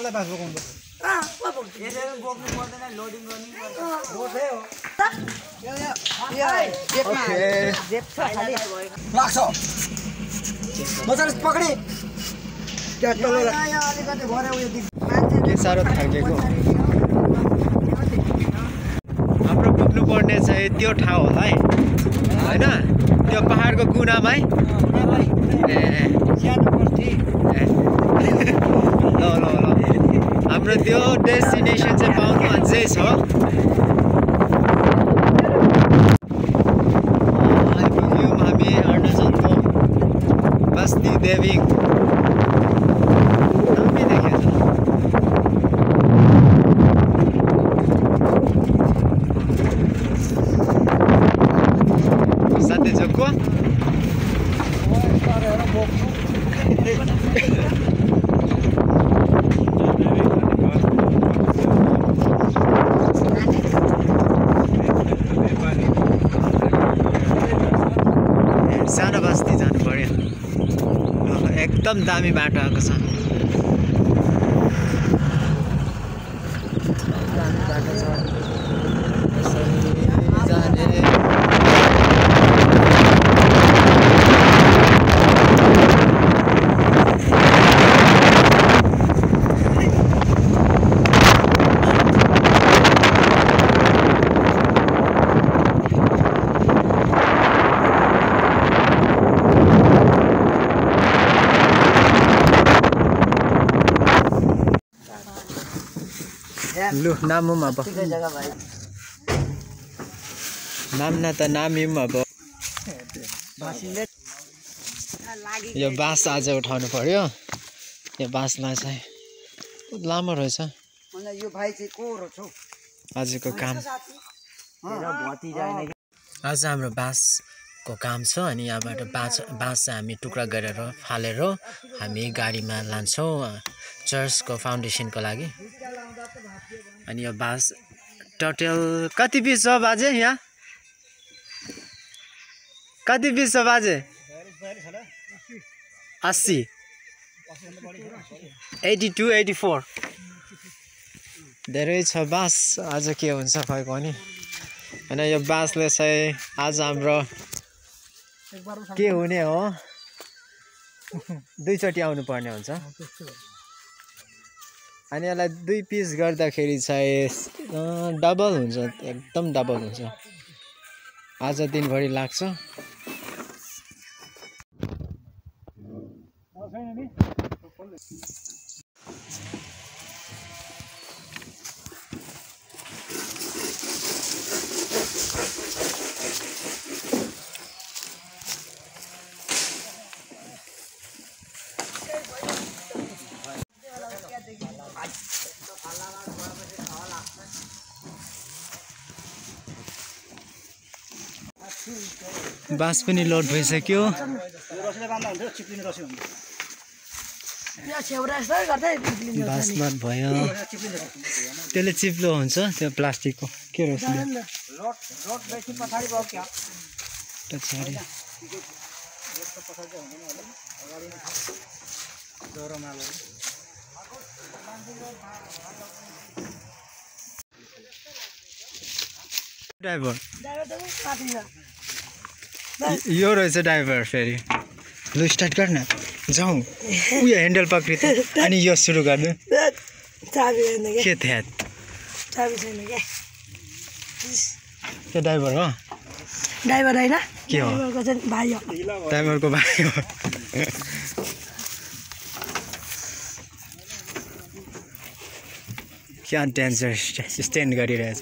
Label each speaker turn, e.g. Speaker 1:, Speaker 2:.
Speaker 1: सबैलाई बास बोकाउनु लाग्छ मजाले पक्री के साह्रो थाकेको हाम्रो पुग्नुपर्ने चाहिँ त्यो ठाउँ होला है होइन त्यो पहाडको कुनामै ल ल ल हाम्रो त्यो डेस्टिनेसन चाहिँ पाउनु अझै छ आइपुग्यौँ हामी अरुणाचलको बस्ती देवी नामै देखेको छ साथै जोको सानो बस्ती जानु पर्यो एकदम दामी बाटो आएको छ लु नामौँ अब नाम्न त नामियौँ अब यो बाँस आज उठाउनु पर्यो यो बाँसलाई चाहिँ लामो रहेछ आजको काम आज हाम्रो बाँसको काम छ अनि यहाँबाट बाँस चाहिँ हामी टुक्रा गरेर फालेर हामी गाडीमा लान्छौँ चर्चको फाउन्डेसनको लागि अनि यो बाँस टोटल कति पिस छ बाजे यहाँ कति पिस छ बाजे 80 82 84 धेरै छ बाँस आज के हुन्छ खै पनि होइन यो बाँसले चाहिँ आज हाम्रो के हुने हो दुईचोटि आउनु पर्ने हुन्छ अनि यसलाई 2 पिस गर्दाखेरि चाहिँ डबल हुन्छ एकदम डबल हुन्छ आज दिनभरि लाग्छ बाँस पनि लोड भइसक्यो बाँस लोड भयो त्यसले चिप्लो हुन्छ त्यो प्लास्टिकको के रस्ले ड्राइभर यो रहेछ ड्राइभर फेरि लु स्टार्ट गर्न जाउँ उयो ह्यान्डल पक्रि अनि यो सुरु गर्नु के थियो त्यो ड्राइभर हो
Speaker 2: ड्राइभर होइन
Speaker 1: के हो
Speaker 2: भाइ हो
Speaker 1: ड्राइभरको भाइ हो क्या डेन्जर स्ट्यान्ड गरिरहेछ